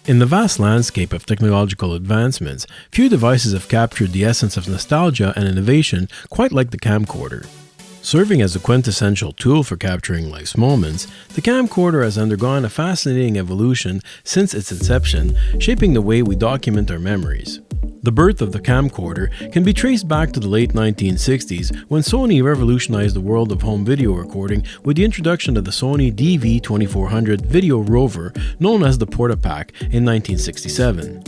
In the vast landscape of technological advancements, few devices have captured the essence of nostalgia and innovation quite like the camcorder. Serving as a quintessential tool for capturing life's moments, the camcorder has undergone a fascinating evolution since its inception, shaping the way we document our memories. The birth of the camcorder can be traced back to the late 1960s when Sony revolutionized the world of home video recording with the introduction of the Sony DV-2400 video rover known as the Portapak in 1967.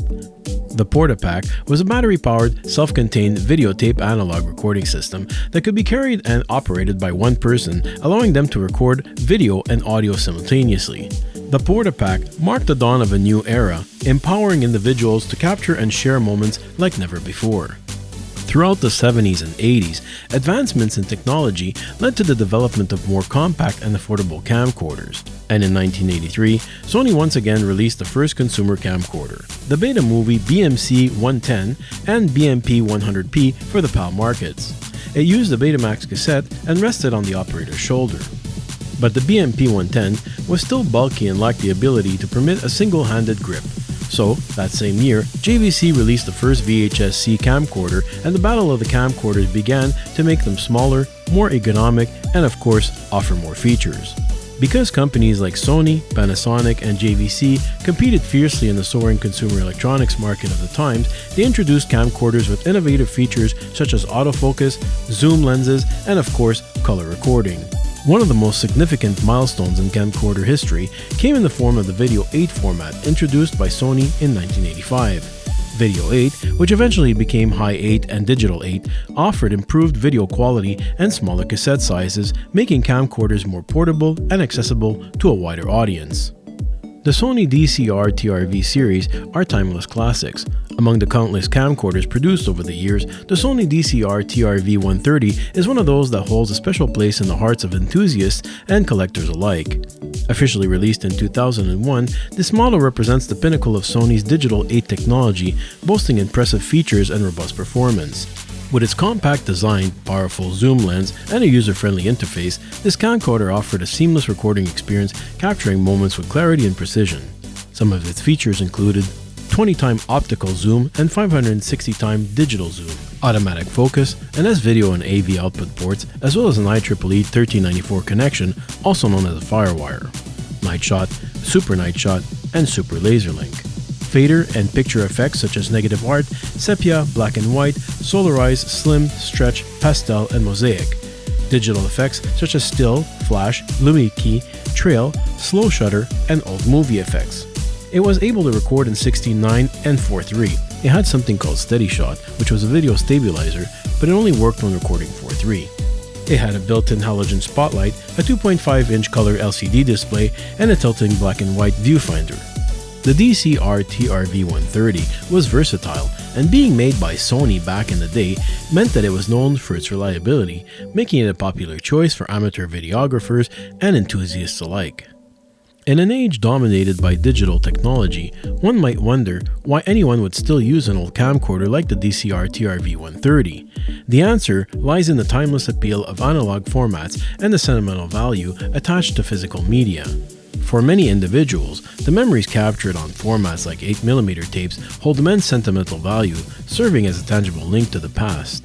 The Portapak was a battery-powered, self-contained videotape analog recording system that could be carried and operated by one person, allowing them to record video and audio simultaneously. The Portapak marked the dawn of a new era, empowering individuals to capture and share moments like never before. Throughout the 70s and 80s, advancements in technology led to the development of more compact and affordable camcorders. And in 1983, Sony once again released the first consumer camcorder, the Betamovie BMC-110 and BMP-100P for the PAL markets. It used a Betamax cassette and rested on the operator's shoulder. But the BMP-110 was still bulky and lacked the ability to permit a single-handed grip. So, that same year, JVC released the first VHS-C camcorder, and the battle of the camcorders began to make them smaller, more ergonomic, and of course, offer more features. Because companies like Sony, Panasonic, and JVC competed fiercely in the soaring consumer electronics market of the times, they introduced camcorders with innovative features such as autofocus, zoom lenses, and of course, color recording. One of the most significant milestones in camcorder history came in the form of the Video 8 format introduced by Sony in 1985. Video 8, which eventually became High 8 and Digital 8, offered improved video quality and smaller cassette sizes, making camcorders more portable and accessible to a wider audience. The Sony DCR-TRV series are timeless classics. Among the countless camcorders produced over the years, the Sony DCR-TRV130 is one of those that holds a special place in the hearts of enthusiasts and collectors alike. Officially released in 2001, this model represents the pinnacle of Sony's Digital 8 technology, boasting impressive features and robust performance. With its compact design, powerful zoom lens, and a user-friendly interface, this camcorder offered a seamless recording experience, capturing moments with clarity and precision. Some of its features included 20x optical zoom and 560x digital zoom, automatic focus, an S-Video and AV output ports, as well as an IEEE 1394 connection, also known as a FireWire, night shot, super night shot, and super laser link. Fader and picture effects such as negative art, sepia, black and white, solarize, slim, stretch, pastel, and mosaic. Digital effects such as still, flash, lumi key, trail, slow shutter, and old movie effects. It was able to record in 16:9 and 4:3. It had something called Steady Shot, which was a video stabilizer, but it only worked when recording 4:3. It had a built-in halogen spotlight, a 2.5-inch color LCD display, and a tilting black and white viewfinder. The DCR-TRV130 was versatile, and being made by Sony back in the day meant that it was known for its reliability, making it a popular choice for amateur videographers and enthusiasts alike. In an age dominated by digital technology, one might wonder why anyone would still use an old camcorder like the DCR-TRV130. The answer lies in the timeless appeal of analog formats and the sentimental value attached to physical media. For many individuals, the memories captured on formats like 8mm tapes hold immense sentimental value, serving as a tangible link to the past.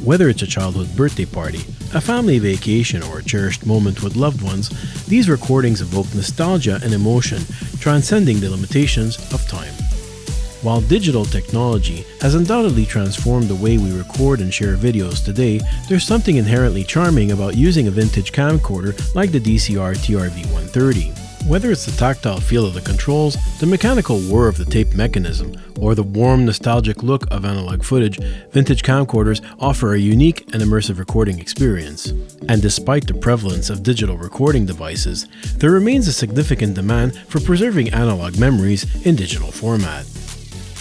Whether it's a childhood birthday party, a family vacation, or a cherished moment with loved ones, these recordings evoke nostalgia and emotion, transcending the limitations of time. While digital technology has undoubtedly transformed the way we record and share videos today, there's something inherently charming about using a vintage camcorder like the DCR-TRV130. Whether it's the tactile feel of the controls, the mechanical whir of the tape mechanism, or the warm, nostalgic look of analog footage, vintage camcorders offer a unique and immersive recording experience. And despite the prevalence of digital recording devices, there remains a significant demand for preserving analog memories in digital format.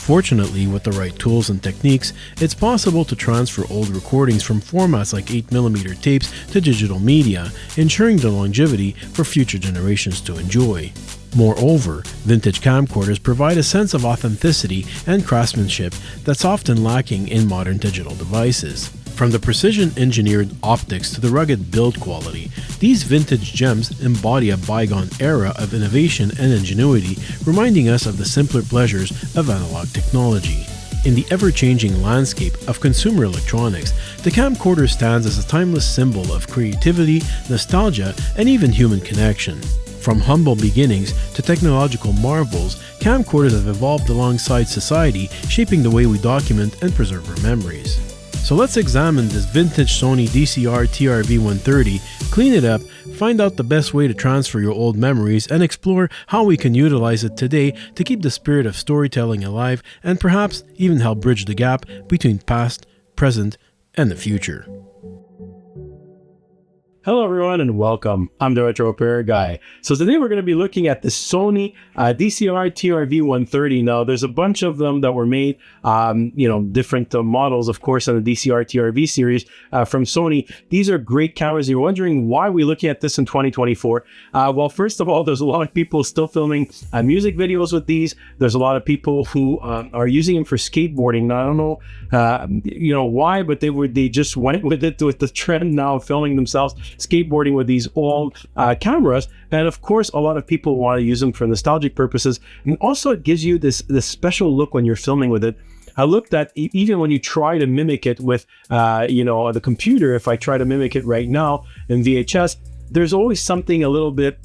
Fortunately, with the right tools and techniques, it's possible to transfer old recordings from formats like 8mm tapes to digital media, ensuring their longevity for future generations to enjoy. Moreover, vintage camcorders provide a sense of authenticity and craftsmanship that's often lacking in modern digital devices. From the precision-engineered optics to the rugged build quality, these vintage gems embody a bygone era of innovation and ingenuity, reminding us of the simpler pleasures of analog technology. In the ever-changing landscape of consumer electronics, the camcorder stands as a timeless symbol of creativity, nostalgia, and even human connection. From humble beginnings to technological marvels, camcorders have evolved alongside society, shaping the way we document and preserve our memories. So let's examine this vintage Sony DCR-TRV130, clean it up, find out the best way to transfer your old memories, and explore how we can utilize it today to keep the spirit of storytelling alive and perhaps even help bridge the gap between past, present, and the future. Hello everyone and welcome. I'm the Retro Repair Guy. So today we're going to be looking at the Sony DCR-TRV130. Now there's a bunch of them that were made, different models of course on the DCR-TRV series from Sony. These are great cameras. You're wondering why we're looking at this in 2024. Well, first of all, there's a lot of people still filming music videos with these. There's a lot of people who are using them for skateboarding. Now I don't know why, but they just went with it, with the trend now of filming themselves skateboarding with these old cameras. And of course a lot of people want to use them for nostalgic purposes, and also it gives you this special look when you're filming with it. I looked at even when you try to mimic it with the computer. If I try to mimic it right now in VHS, there's always something a little bit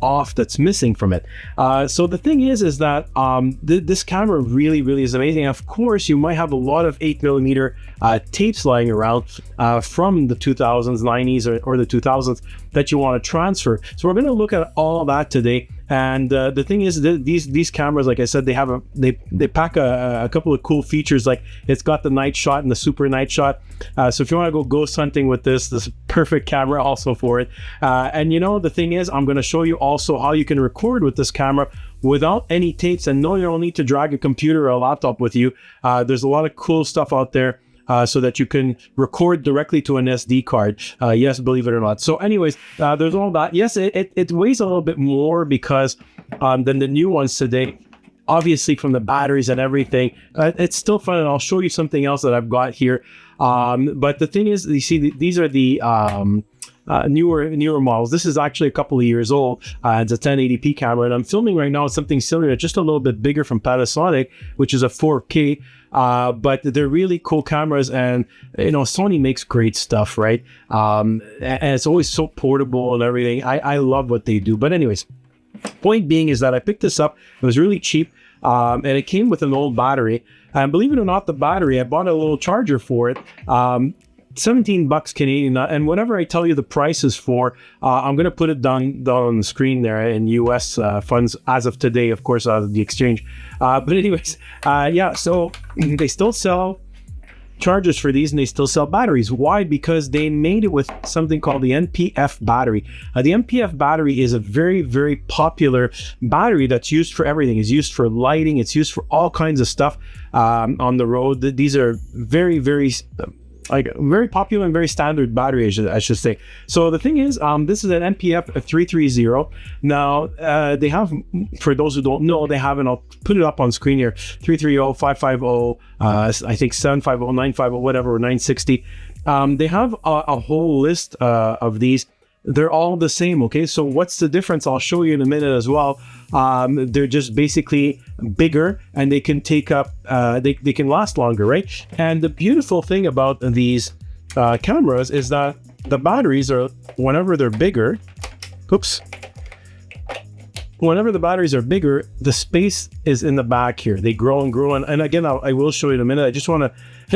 off that's missing from it. So the thing is that this camera really is amazing. Of course you might have a lot of 8mm tapes lying around from the 2000s, 90s or the 2000s that you want to transfer. So we're going to look at all of that today. And the thing is that these cameras, like I said, they pack a couple of cool features. Like it's got the night shot and the super night shot. So if you want to go ghost hunting with this is a perfect camera also for it. And the thing is, I'm going to show you also how you can record with this camera without any tapes, and no, you don't need to drag a computer or a laptop with you. There's a lot of cool stuff out there. So that you can record directly to an SD card. Yes, believe it or not. So anyways, there's all that. Yes, it weighs a little bit more because than the new ones today. Obviously from the batteries and everything. It's still fun, and I'll show you something else that I've got here. But the thing is, you see, these are the newer models. This is actually a couple of years old. It's a 1080p camera, and I'm filming right now with something similar, just a little bit bigger from Panasonic, which is a 4K. But they're really cool cameras, and Sony makes great stuff, right? And it's always so portable and everything. I love what they do. But anyways, point being is that I picked this up. It was really cheap, and it came with an old battery. And believe it or not, the battery, I bought a little charger for it. 17 bucks Canadian, and whatever I tell you the prices for, I'm going to put it down on the screen there in US funds as of today, of course, out of the exchange. But anyways, yeah, so they still sell chargers for these, and they still sell batteries. Why? Because they made it with something called the NPF battery. The NPF battery is a very popular battery that's used for everything. It's used for lighting. It's used for all kinds of stuff on the road. These are very popular and very standard battery, I should say. So the thing is, this is an NPF 330. Now, they have, for those who don't know, they have, and I'll put it up on screen here, 330, 550, I think 750, 950, whatever, or 960. They have a whole list of these. They're all the same, okay? So what's the difference? I'll show you in a minute as well. They're just basically bigger, and they can take up, they can last longer, right? And the beautiful thing about these cameras is that the batteries are, whenever they're bigger, whenever the batteries are bigger, the space is in the back here. They grow and grow. And again, I will show you in a minute. I just want to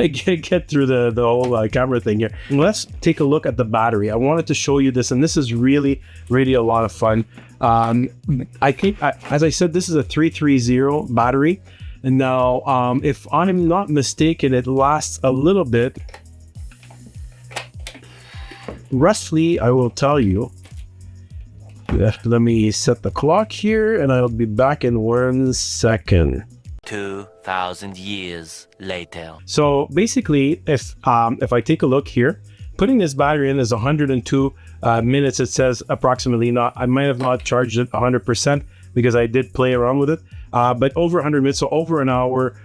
get through the whole camera thing here. Let's take a look at the battery. I wanted to show you this, and this is really a lot of fun. I think, as I said, this is a 330 battery. And now, if I'm not mistaken, it lasts a little bit. Roughly, I will tell you. Let me set the clock here, and I'll be back in 1 second. 2,000 years later. So basically, if I take a look here, putting this battery in is 102 minutes. It says approximately. Not, I might have not charged it 100% because I did play around with it, but over 100 minutes, so over an hour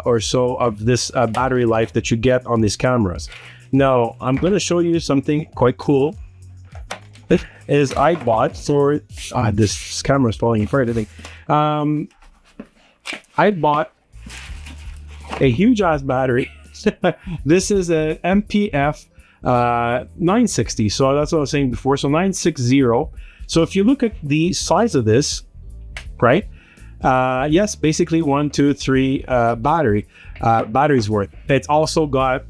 or so of this battery life that you get on these cameras. Now, I'm going to show you something quite cool. Is I bought for this camera is falling apart, I think. I bought a huge ass battery. This is a MPF 960. So that's what I was saying before. So 960. So if you look at the size of this, right? Yes, basically 1, 2, 3 batteries worth. It's also got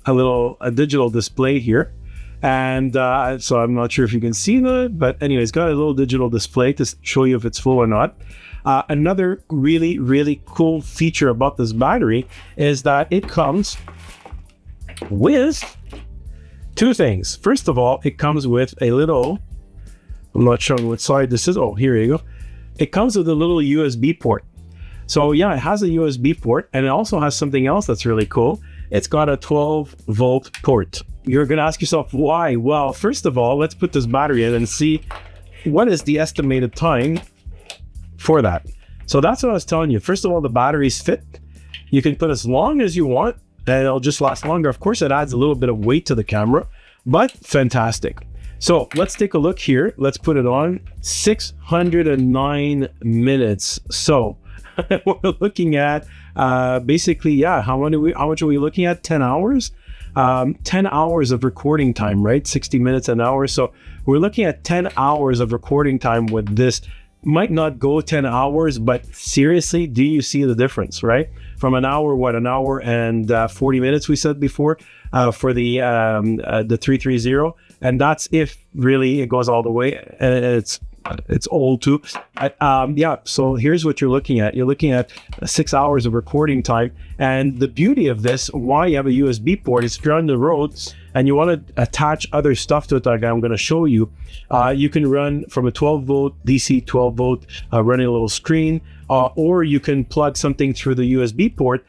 a digital display here. And so I'm not sure if you can see that, but anyway, it's got a little digital display to show you if it's full or not. Another really, really cool feature about this battery is that it comes with 2 things. First of all, it comes with a little, I'm not sure what side this is. Oh, here you go. It comes with a little USB port. So yeah, it has a USB port, and it also has something else that's really cool. It's got a 12-volt port. You're going to ask yourself why? Well, first of all, let's put this battery in and see what is the estimated time for that. So that's what I was telling you. First of all, the batteries fit. You can put as long as you want, and it'll just last longer. Of course, it adds a little bit of weight to the camera, but fantastic. So let's take a look here. Let's put it on. 609 minutes. So we're looking at basically, yeah, how much are we looking at? 10 hours? 10 hours of recording time, right? 60 minutes an hour. So we're looking at 10 hours of recording time with this. Might not go 10 hours, but seriously, do you see the difference, right? From an hour, an hour and 40 minutes we said before for the 330, and that's if really it goes all the way, and it's old too. Yeah, so here's what you're looking at. You're looking at 6 hours of recording time, and the beauty of this, why you have a USB port, is if you're on the road and you want to attach other stuff to it, like I'm going to show you, you can run from a 12-volt DC 12-volt running a little screen, or you can plug something through the USB port,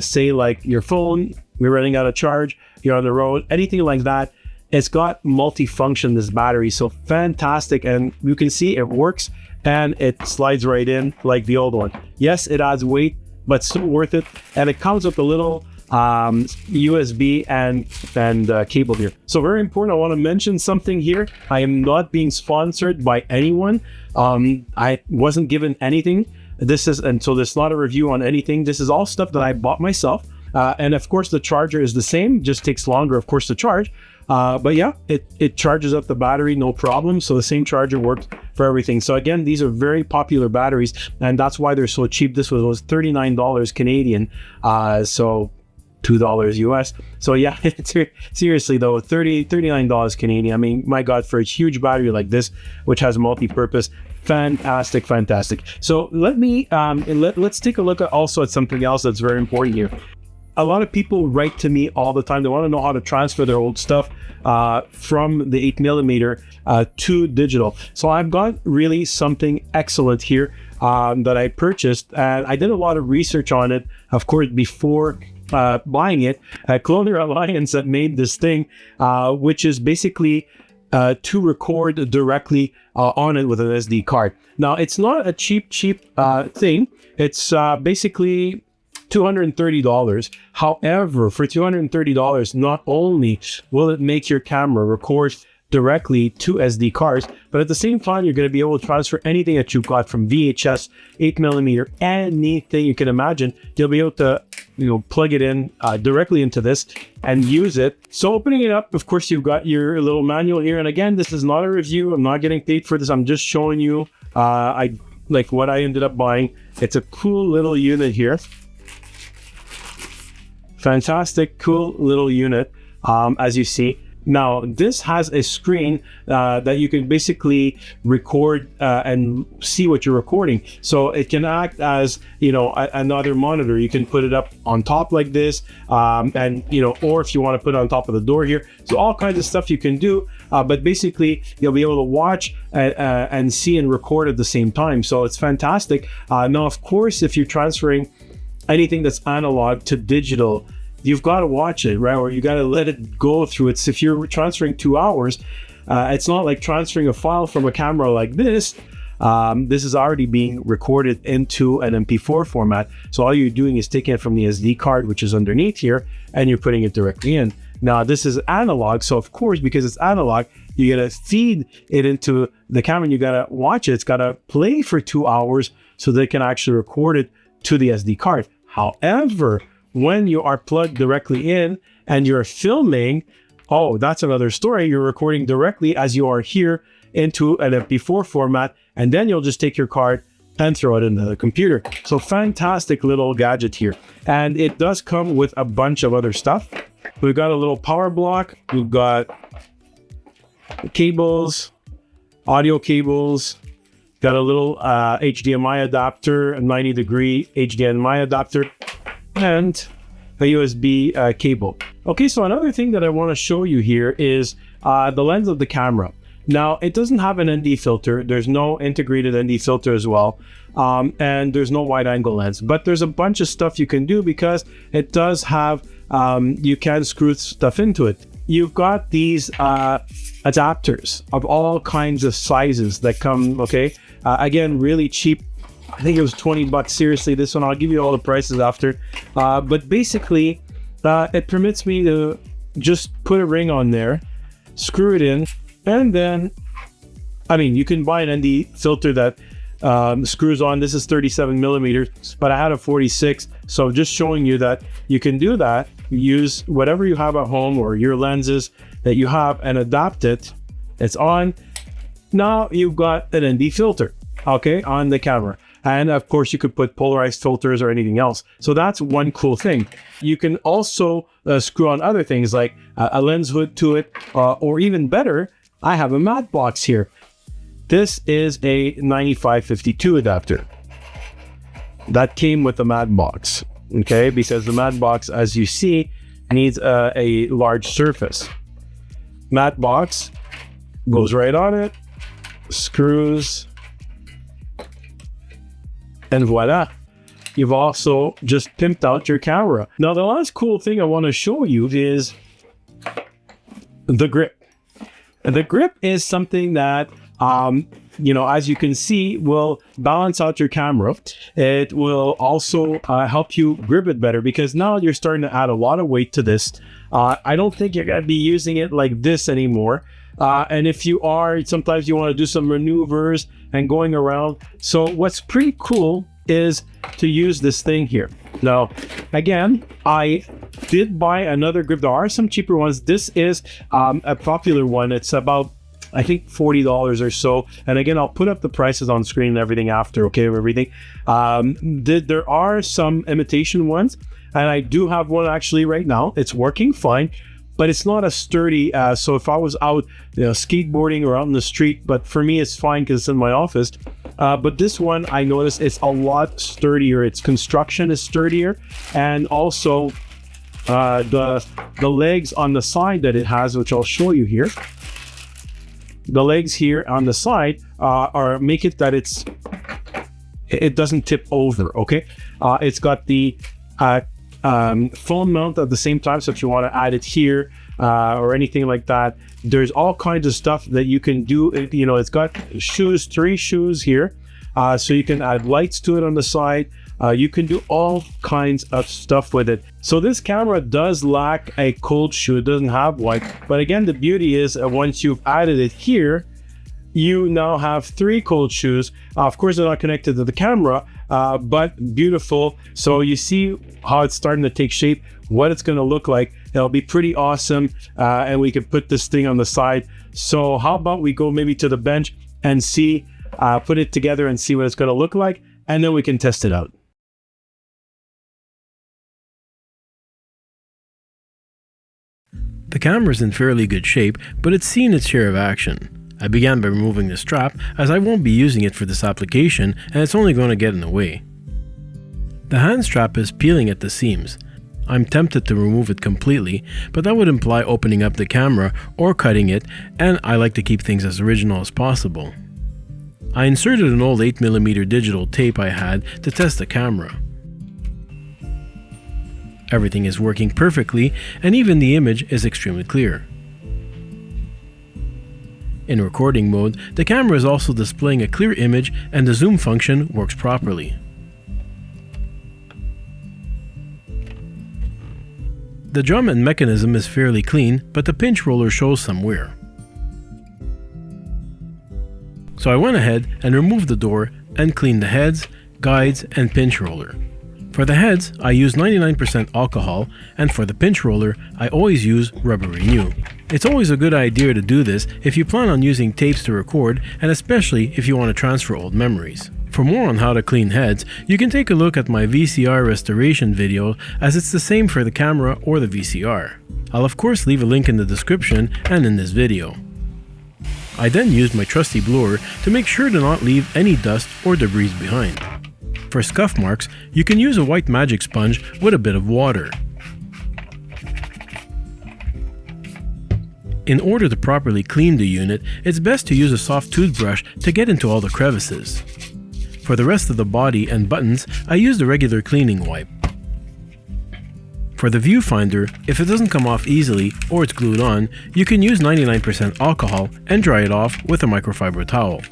say like your phone, you're running out of charge, you're on the road, anything like that. It's got multi-function, this battery, so fantastic. And you can see it works and it slides right in like the old one. Yes, it adds weight, but still worth it. And it comes with a little USB and cable here. So very important, I want to mention something here. I am not being sponsored by anyone. I wasn't given anything. And so this is not a review on anything. This is all stuff that I bought myself. And of course the charger is the same, just takes longer, of course, to charge. But yeah, it charges up the battery, no problem. So the same charger works for everything. So again, these are very popular batteries, and that's why they're so cheap. This was $39 Canadian, so $2 US. So yeah, seriously though, $39 Canadian. I mean, my God, for a huge battery like this, which has multi-purpose, fantastic. So let's take a look at also at something else that's very important here. A lot of people write to me all the time. They want to know how to transfer their old stuff from the 8mm to digital. So I've got really something excellent here that I purchased, and I did a lot of research on it, of course, before buying it. Cloner Alliance that made this thing, which is basically to record directly on it with an SD card. Now, it's not a cheap thing. It's basically $230. However, for $230, not only will it make your camera record directly to SD cards, but at the same time, you're going to be able to transfer anything that you've got from VHS, 8mm, anything you can imagine. You'll be able to, plug it in directly into this and use it. So opening it up, of course, you've got your little manual here. And again, this is not a review. I'm not getting paid for this. I'm just showing you what I ended up buying. It's a cool little unit here. Fantastic, cool little unit, as you see. Now, this has a screen that you can basically record and see what you're recording. So it can act as, another monitor. You can put it up on top like this, or if you want to put it on top of the door here. So all kinds of stuff you can do, but basically you'll be able to watch and see and record at the same time. So it's fantastic. Now, of course, if you're transferring anything that's analog to digital, you've got to watch it, right? Or you got to let it go through it. So if you're transferring 2 hours, it's not like transferring a file from a camera like this. This is already being recorded into an MP4 format. So all you're doing is taking it from the SD card, which is underneath here, and you're putting it directly in. Now this is analog, so of course, because it's analog, you gotta feed it into the camera and you gotta watch it. It's gotta play for 2 hours so they can actually record it to the SD card. However, when you are plugged directly in and you're filming, oh, that's another story. You're recording directly as you are here into an MP4 format, and then you'll just take your card and throw it into the computer. So fantastic little gadget here. And it does come with a bunch of other stuff. We've got a little power block. We've got cables, audio cables, got a little HDMI adapter, a 90-degree HDMI adapter, and a USB cable. Okay, so another thing that I want to show you here is the lens of the camera. Now, it doesn't have an ND filter. There's no integrated ND filter as well. And there's no wide angle lens, but there's a bunch of stuff you can do because it does have, you can screw stuff into it. You've got these adapters of all kinds of sizes that come, okay? Again, really cheap. I think it was 20 bucks. Seriously, this one, I'll give you all the prices after. But basically, it permits me to just put a ring on there, screw it in, and then, I mean, you can buy an ND filter that screws on. This is 37 millimeters, but I had a 46. So just showing you that you can do that. Use whatever you have at home or your lenses that you have and adapt it. It's on. Now you've got an ND filter, okay, on the camera. And of course you could put polarized filters or anything else. So that's one cool thing. You can also screw on other things like a lens hood to it, or even better, I have a matte box here. This is a 9552 adapter that came with the matte box, okay? Because the matte box, as you see, needs a large surface. Matte box goes right on it, screws, and voila. You've also just pimped out your camera. Now, the last cool thing I want to show you is the grip. And the grip is something that, you know, as you can see, will balance out your camera. It will also help you grip it better because now you're starting to add a lot of weight to this. I don't think you're going to be using it like this anymore. And if you are, sometimes you want to do some maneuvers and going around. So what's pretty cool is to use this thing here. Now, again, I did buy another grip. There are some cheaper ones. This is a popular one. It's about, I think, $40 or so. And again, I'll put up the prices on screen and everything after, okay, of everything. There are some imitation ones, and I do have one actually right now. It's working fine, but it's not as sturdy. So if I was out, you know, skateboarding or out in the street, but for me, it's fine because it's in my office. But this one, I noticed it's a lot sturdier. Its construction is sturdier, and also the legs on the side that it has, which I'll show you here. The legs here on the side make it that it doesn't tip over. Okay, it's got the phone mount at the same time, so if you want to add it here or anything like that, there's all kinds of stuff that you can do. You know, it's got shoes, 3 shoes here, so you can add lights to it on the side. You can do all kinds of stuff with it. So this camera does lack a cold shoe. It doesn't have one, but again, the beauty is once you've added it here, you now have 3 cold shoes. Of course, they're not connected to the camera, but beautiful. So you see how it's starting to take shape, what it's going to look like. It'll be pretty awesome, and we can put this thing on the side. So how about we go maybe to the bench and see, put it together and see what it's going to look like, and then we can test it out. The camera's in fairly good shape, but it's seen its share of action. I began by removing the strap, as I won't be using it for this application and it's only going to get in the way. The hand strap is peeling at the seams. I'm tempted to remove it completely, but that would imply opening up the camera or cutting it, and I like to keep things as original as possible. I inserted an old 8mm digital tape I had to test the camera. Everything is working perfectly, and even the image is extremely clear. In recording mode, the camera is also displaying a clear image and the zoom function works properly. The drum and mechanism is fairly clean, but the pinch roller shows some wear. So I went ahead and removed the door and cleaned the heads, guides, and pinch roller. For the heads, I use 99% alcohol, and for the pinch roller, I always use Rubber Renew. It's always a good idea to do this if you plan on using tapes to record, and especially if you want to transfer old memories. For more on how to clean heads, you can take a look at my VCR restoration video, as it's the same for the camera or the VCR. I'll of course leave a link in the description and in this video. I then used my trusty blower to make sure to not leave any dust or debris behind. For scuff marks, you can use a white magic sponge with a bit of water. In order to properly clean the unit, it's best to use a soft toothbrush to get into all the crevices. For the rest of the body and buttons, I used a regular cleaning wipe. For the viewfinder, if it doesn't come off easily or it's glued on, you can use 99% alcohol and dry it off with a microfiber towel.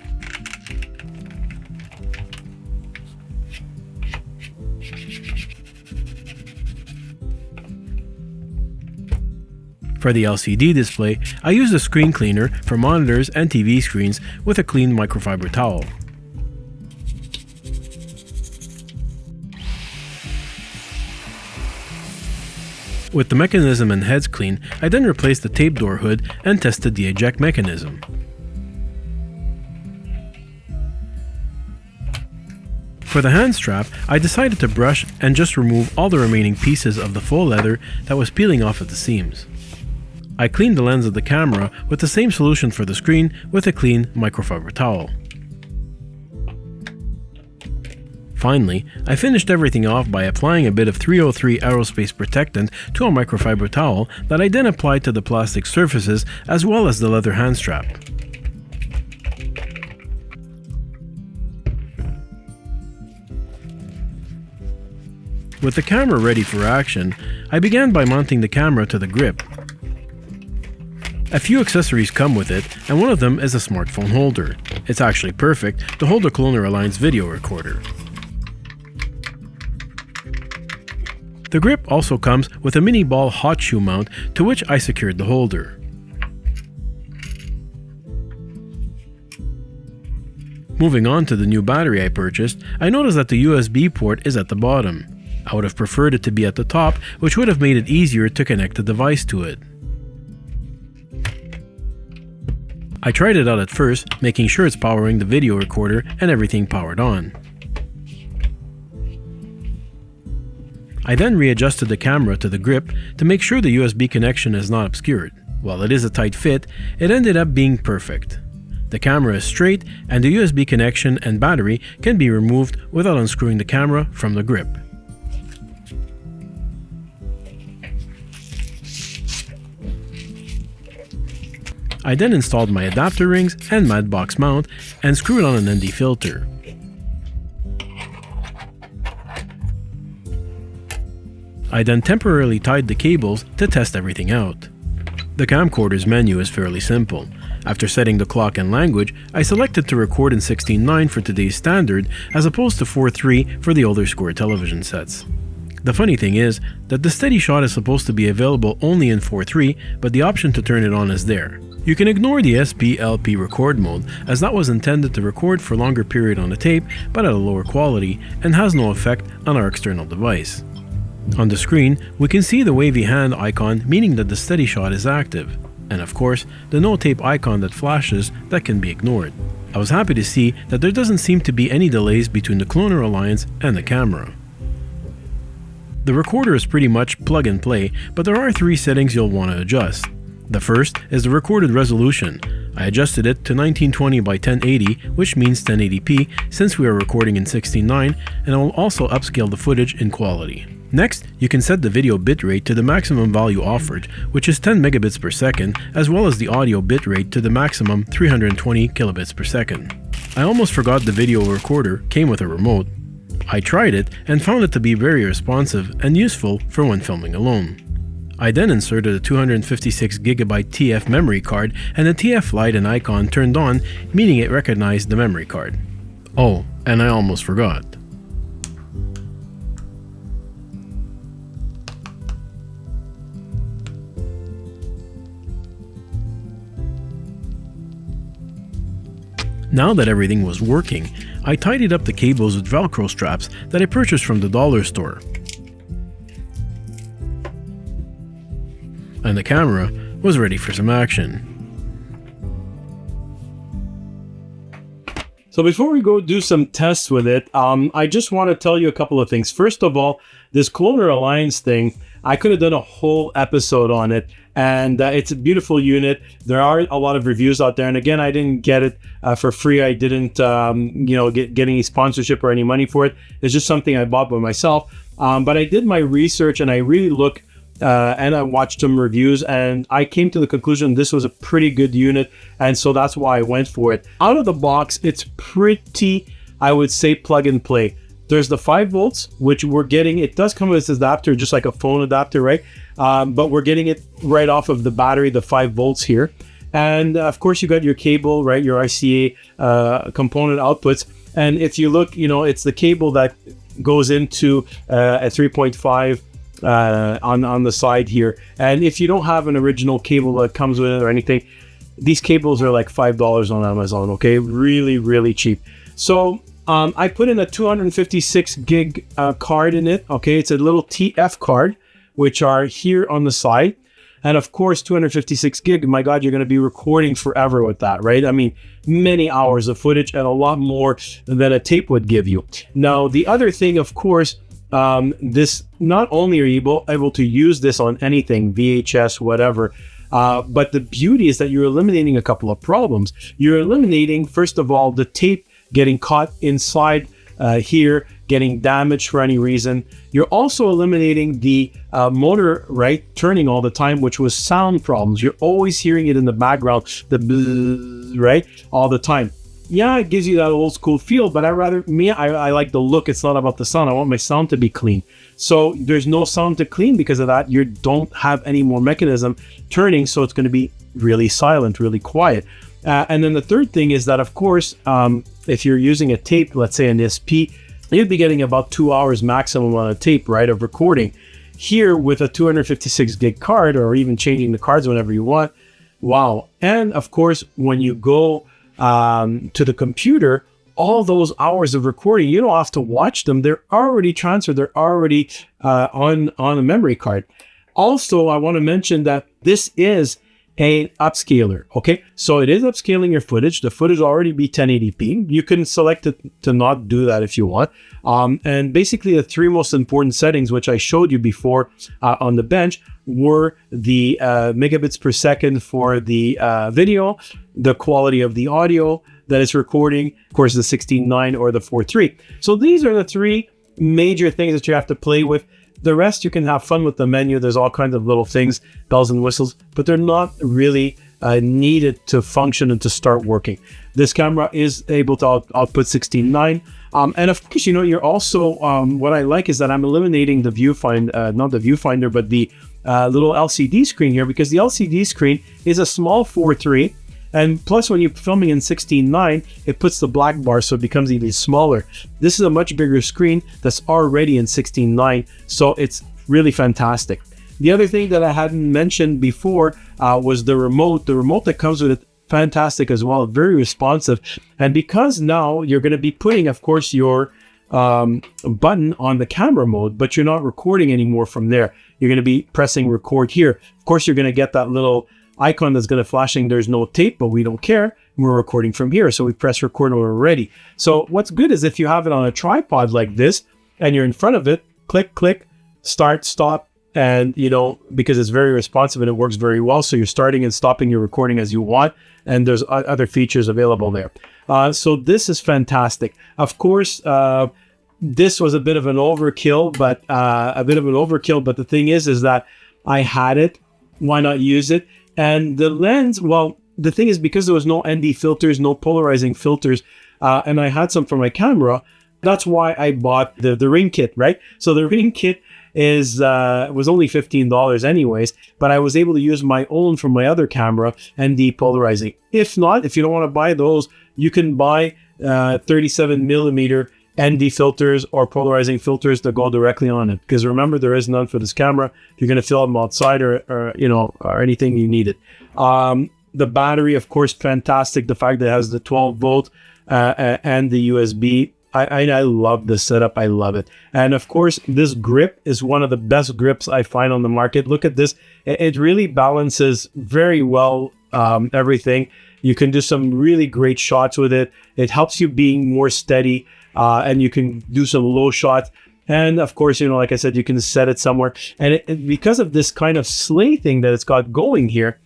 For the LCD display, I used a screen cleaner for monitors and TV screens with a clean microfiber towel. With the mechanism and heads clean, I then replaced the tape door hood and tested the eject mechanism. For the hand strap, I decided to brush and just remove all the remaining pieces of the faux leather that was peeling off at the seams. I cleaned the lens of the camera with the same solution for the screen with a clean microfiber towel. Finally, I finished everything off by applying a bit of 303 aerospace protectant to a microfiber towel that I then applied to the plastic surfaces as well as the leather hand strap. With the camera ready for action, I began by mounting the camera to the grip. A few accessories come with it, and one of them is a smartphone holder. It's actually perfect to hold a Cloner Alliance video recorder. The grip also comes with a mini ball hot shoe mount to which I secured the holder. Moving on to the new battery I purchased, I noticed that the USB port is at the bottom. I would have preferred it to be at the top, which would have made it easier to connect the device to it. I tried it out at first, making sure it's powering the video recorder and everything powered on. I then readjusted the camera to the grip to make sure the USB connection is not obscured. While it is a tight fit, it ended up being perfect. The camera is straight and the USB connection and battery can be removed without unscrewing the camera from the grip. I then installed my adapter rings and mat box mount and screwed on an ND filter. I then temporarily tied the cables to test everything out. The camcorder's menu is fairly simple. After setting the clock and language, I selected to record in 16:9 for today's standard as opposed to 4:3 for the older square television sets. The funny thing is that the steady shot is supposed to be available only in 4:3, but the option to turn it on is there. You can ignore the SP/LP record mode, as that was intended to record for a longer period on the tape but at a lower quality and has no effect on our external device. On the screen, we can see the wavy hand icon, meaning that the steady shot is active, and of course, the no tape icon that flashes that can be ignored. I was happy to see that there doesn't seem to be any delays between the Cloner Alliance and the camera. The recorder is pretty much plug and play, but there are 3 settings you'll want to adjust. The first is the recorded resolution. I adjusted it to 1920 by 1080, which means 1080p since we are recording in 16:9, and I will also upscale the footage in quality. Next, you can set the video bitrate to the maximum value offered, which is 10 megabits per second, as well as the audio bitrate to the maximum 320 kilobits per second. I almost forgot the video recorder came with a remote. I tried it and found it to be very responsive and useful for when filming alone. I then inserted a 256GB TF memory card, and the TF light and icon turned on, meaning it recognized the memory card. Oh, and I almost forgot. Now that everything was working, I tidied up the cables with Velcro straps that I purchased from the dollar store. And the camera was ready for some action. So before we go do some tests with it, I just want to tell you a couple of things. First of all, this Cloner Alliance thing, I could have done a whole episode on it, and it's a beautiful unit. There are a lot of reviews out there, and again, I didn't get it for free. I didn't, get any sponsorship or any money for it. It's just something I bought by myself. But I did my research, and I really looked and I watched some reviews, and I came to the conclusion this was a pretty good unit, and so that's why I went for it. Out of the box, it's pretty, I would say, plug and play. There's the 5 volts, which we're getting. It does come with this adapter, just like a phone adapter, right? But we're getting it right off of the battery, the 5 volts here. And of course, you got your cable, right? Your RCA component outputs. And if you look, it's the cable that goes into a 3.5 on the side here. And if you don't have an original cable that comes with it or anything, these cables are like $5 on Amazon, okay? Really, really cheap. So I put in a 256 gig card in it, okay? It's a little TF card, which are here on the side. And of course, 256 gig, my God, you're going to be recording forever with that, right? I mean, many hours of footage and a lot more than a tape would give you. Now, the other thing, of course, this, not only are you able to use this on anything, VHS, whatever, but the beauty is that you're eliminating a couple of problems. You're eliminating, first of all, the tape getting caught inside here, getting damaged for any reason. You're also eliminating the motor, right, turning all the time, which was sound problems. You're always hearing it in the background, the bzzz, right, all the time. Yeah, it gives you that old school feel, but I like the look. It's not about the sound. I want my sound to be clean. So there's no sound to clean because of that. You don't have any more mechanism turning, so it's going to be really silent, really quiet. And then the third thing is that, of course, if you're using a tape, let's say an SP, you'd be getting about 2 hours maximum on a tape, right, of recording. Here with a 256 gig card, or even changing the cards whenever you want, wow. And of course, when you go to the computer, all those hours of recording, you don't have to watch them. They're already transferred. They're already on a memory card. Also, I want to mention that this is an upscaler. Okay, so it is upscaling your footage. The footage will already be 1080p. You can select it to not do that if you want. And basically, the 3 most important settings, which I showed you before on the bench, were the megabits per second for the video, the quality of the audio that it's recording, of course, the 16:9 or the 4:3. So these are the 3 major things that you have to play with. The rest, you can have fun with the menu. There's all kinds of little things, bells and whistles, but they're not really needed to function and to start working. This camera is able to output 16:9. And of course, you're also, what I like is that I'm eliminating the viewfinder, not the viewfinder, but the little LCD screen here, because the LCD screen is a small 4:3. And plus, when you're filming in 16:9, it puts the black bar, so it becomes even smaller. This is a much bigger screen that's already in 16:9, so it's really fantastic. The other thing that I hadn't mentioned before was the remote. The remote that comes with it, fantastic as well, very responsive. And because now you're going to be putting, of course, your button on the camera mode, but you're not recording anymore from there. You're going to be pressing record here. Of course, you're going to get that little icon that's going to flashing there's no tape, but we don't care. We're recording from here, so we press record and we're ready. So what's good is if you have it on a tripod like this and you're in front of it, click, click, start, stop, and because it's very responsive and it works very well, so you're starting and stopping your recording as you want, and there's other features available there. So this is fantastic. Of course, this was a bit of an overkill, but the thing is that I had it. Why not use it? And the lens, well, the thing is, because there was no ND filters, no polarizing filters, and I had some for my camera, that's why I bought the ring kit, right? So the ring kit was only $15 anyways, but I was able to use my own from my other camera and depolarizing. If not, if you don't want to buy those, you can buy 37 millimeter ND filters or polarizing filters that go directly on it. Because remember, there is none for this camera. If you're going to film outside or anything, you need it. The battery, of course, fantastic. The fact that it has the 12 volt and the USB. I love this setup. I love it. And of course, this grip is one of the best grips I find on the market. Look at this. It really balances very well everything. You can do some really great shots with it. It helps you being more steady, and you can do some low shots. And of course, you know, like I said, you can set it somewhere. And because of this kind of sleigh thing that it's got going here,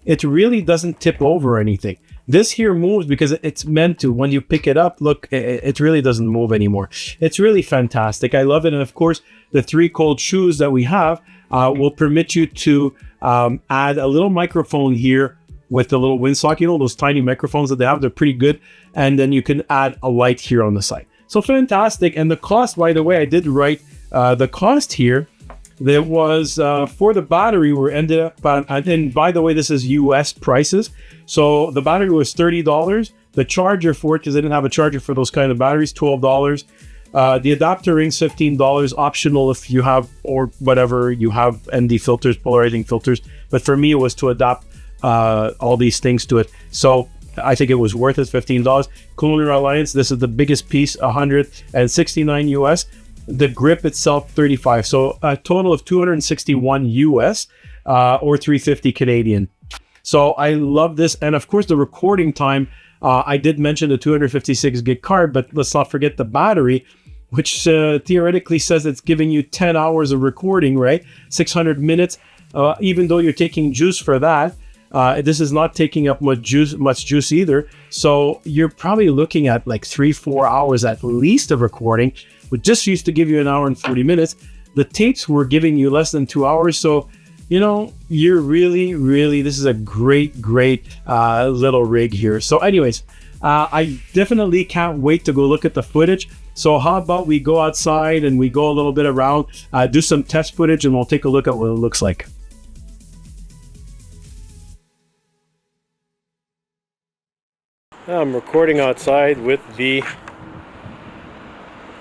it really doesn't tip over anything. This here moves because it's meant to. When you pick it up, look, it really doesn't move anymore. It's really fantastic. I love it. And of course, the 3 cold shoes that we have will permit you to add a little microphone here with the little windsock. You know, those tiny microphones that they have, they're pretty good. And then you can add a light here on the side. So fantastic. And the cost, by the way, I did write the cost here. There was for the battery, we ended up, and by the way, this is US prices. So the battery was $30. The charger for it, because I didn't have a charger for those kind of batteries, $12. The adapter rings, $15, optional if you have, or whatever, you have ND filters, polarizing filters. But for me, it was to adapt all these things to it. So I think it was worth it, $15. Colonial Alliance, this is the biggest piece, $169 US. The grip itself, $35. So a total of $261 US or $350 Canadian. So I love this. And of course, the recording time, I did mention the 256 gig card, but let's not forget the battery, which theoretically says it's giving you 10 hours of recording, right? 600 minutes, even though you're taking juice for that. This is not taking up much juice either. So you're probably looking at like 3-4 hours at least of recording, which just used to give you 1 hour and 40 minutes. The tapes were giving you less than 2 hours. So, you know, you're really, this is a great little rig here. So anyways, I definitely can't wait to go look at the footage. So how about we go outside and we go a little bit around, do some test footage, and we'll take a look at what it looks like. I'm recording outside with the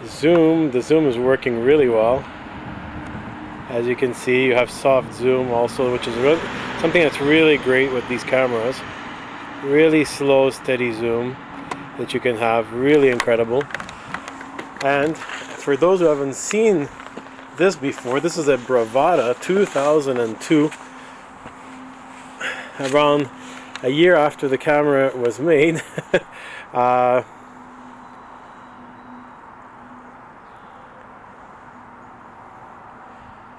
zoom. The zoom is working really well. As you can see, you have soft zoom also, which is something that's really great with these cameras. Really slow, steady zoom that you can have. Really incredible. And for those who haven't seen this before, this is a Bravada 2002. Around a year after the camera was made.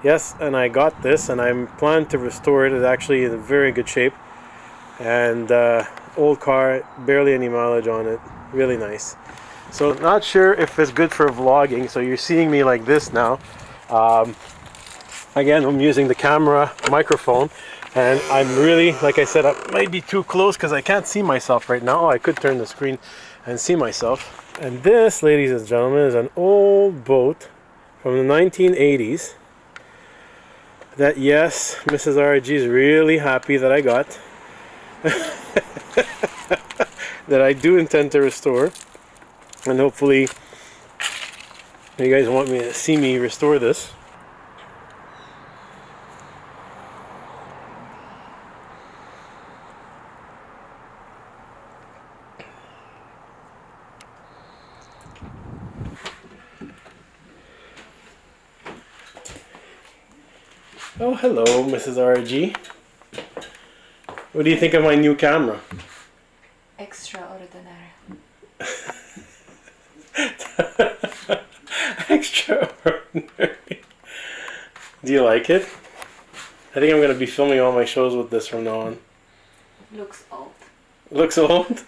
Yes, and I got this, and I'm planning to restore it. It's actually in very good shape, and old car, barely any mileage on it. Really nice. So not sure if it's good for vlogging, so you're seeing me like this now. Again, I'm using the camera microphone, and I'm really, like I said, I might be too close because I can't see myself right now. Oh, I could turn the screen and see myself. And this, ladies and gentlemen, is an old boat from the 1980s that, yes, Mrs. RG is really happy that I got. That I do intend to restore. And hopefully you guys want me to see me restore this. Oh, hello, Mrs. RG. What do you think of my new camera? Extraordinary. Extraordinary. Do you like it? I think I'm going to be filming all my shows with this from now on. Looks old. Looks old?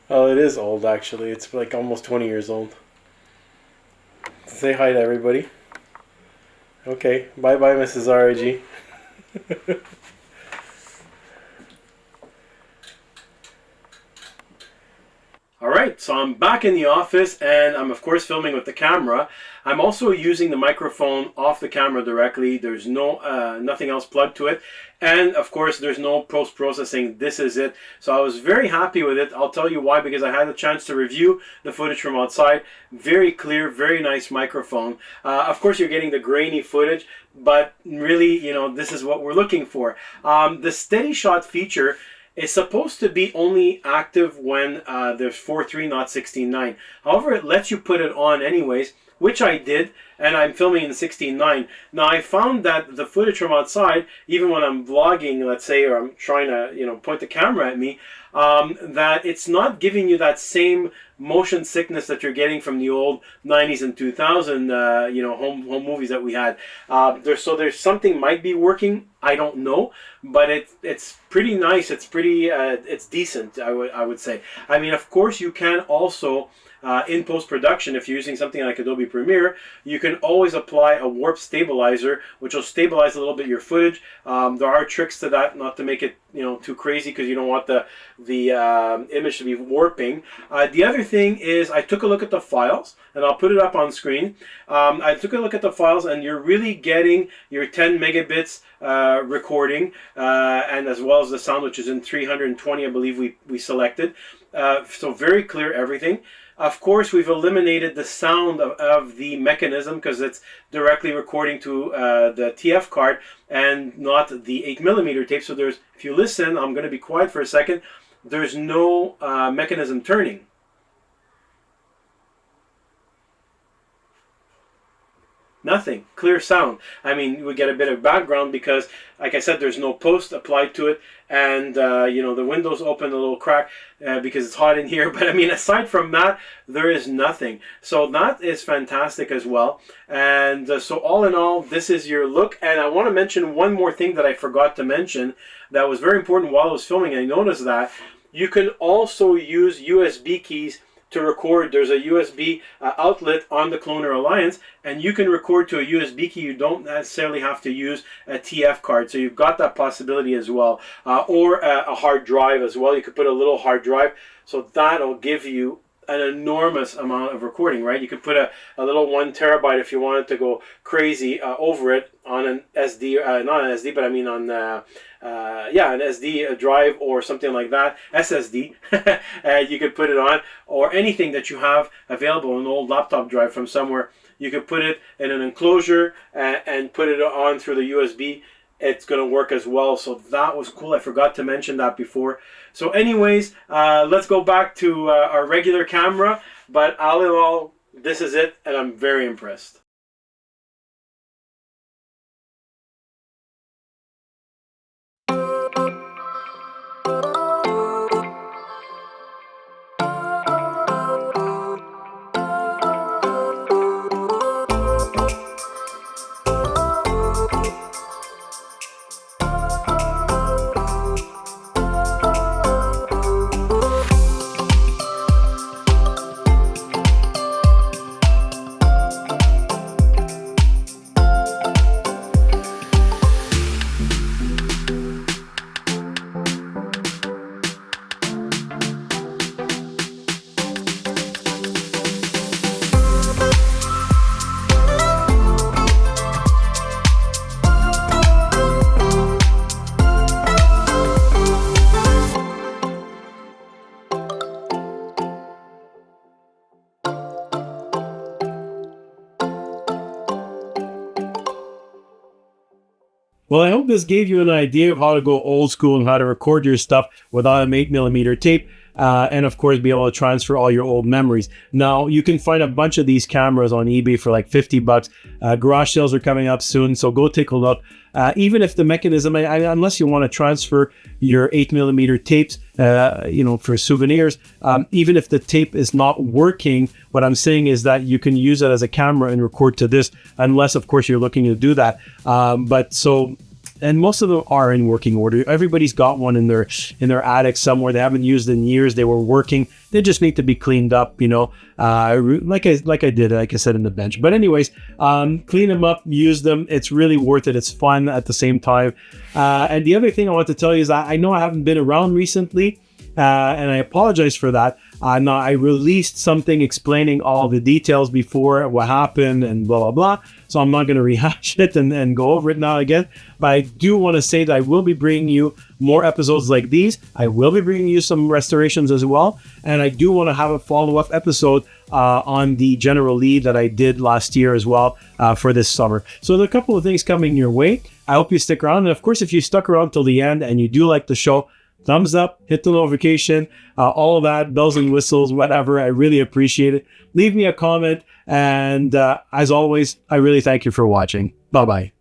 Well, it is old actually. It's like almost 20 years old. Say hi to everybody. Okay, bye-bye, Mrs. RG. Alright, so I'm back in the office, and I'm of course filming with the camera. I'm also using the microphone off the camera directly. There's no nothing else plugged to it. And of course there's no post-processing. This is it. So I was very happy with it. I'll tell you why, because I had a chance to review the footage from outside. Very clear, very nice microphone. Of course you're getting the grainy footage, but really, you know, this is what we're looking for. The steady shot feature It's supposed to be only active when there's 4:3, not 16:9. However, it lets you put it on anyways, which I did, and I'm filming in 16:9. Now, I found that the footage from outside, even when I'm vlogging, let's say, or I'm trying to, point the camera at me, that it's not giving you that same motion sickness that you're getting from the old 90s and 2000, home movies that we had. There's something might be working. I don't know, but it's pretty nice. It's pretty, it's decent, I would say. I mean, of course, you can also, in post-production, if you're using something like Adobe Premiere, you can always apply a warp stabilizer, which will stabilize a little bit your footage. There are tricks to that, not to make it too crazy, because you don't want the image to be warping. The other thing is, I took a look at the files, and I'll put it up on screen. I took a look at the files, and you're really getting your 10 megabits recording, and as well as the sound, which is in 320, I believe we selected. So very clear, everything. Of course, we've eliminated the sound of the mechanism, because it's directly recording to the TF card and not the 8mm tape. So if you listen, I'm going to be quiet for a second, there's no mechanism turning. Nothing. Clear sound. I mean, we get a bit of background because, like I said, there's no post applied to it, and the windows open a little crack because it's hot in here. But I mean, aside from that, there is nothing. So that is fantastic as well. And so all in all, this is your look. And I want to mention one more thing that I forgot to mention that was very important while I was filming. I noticed that you can also use USB keys to record. There's a USB outlet on the Cloner Alliance, and you can record to a USB key. You don't necessarily have to use a TF card, so you've got that possibility as well, or a hard drive as well. You could put a little hard drive, so that'll give you an enormous amount of recording, right? You could put a little 1 terabyte if you wanted to go crazy over it on an SD, not an SD, but I mean on an SD drive or something like that, SSD. You could put it on, or anything that you have available, an old laptop drive from somewhere. You could put it in an enclosure and put it on through the USB. It's going to work as well. So that was cool. I forgot to mention that before. So anyways, let's go back to our regular camera. But all in all, this is it, and I'm very impressed. Well, I hope this gave you an idea of how to go old school and how to record your stuff without an 8mm tape. And of course, be able to transfer all your old memories. Now, you can find a bunch of these cameras on eBay for like $50. Garage sales are coming up soon, so go take a look. Even if the mechanism, unless you want to transfer your 8mm tapes, for souvenirs, even if the tape is not working, what I'm saying is that you can use it as a camera and record to this, unless, of course, you're looking to do that. And most of them are in working order. Everybody's got one in their attic somewhere. They haven't used in years. They were working. They just need to be cleaned up, like I said in the bench. But anyways, clean them up, use them. It's really worth it. It's fun at the same time. And the other thing I want to tell you is I know I haven't been around recently, and I apologize for that. Now, I released something explaining all the details before, what happened, and blah, blah, blah. So I'm not going to rehash it and go over it now again. But I do want to say that I will be bringing you more episodes like these. I will be bringing you some restorations as well. And I do want to have a follow-up episode on the General Lee that I did last year as well for this summer. So there are a couple of things coming your way. I hope you stick around. And of course, if you stuck around till the end and you do like the show, thumbs up, hit the notification, all of that, bells and whistles, whatever. I really appreciate it. Leave me a comment. And as always, I really thank you for watching. Bye-bye.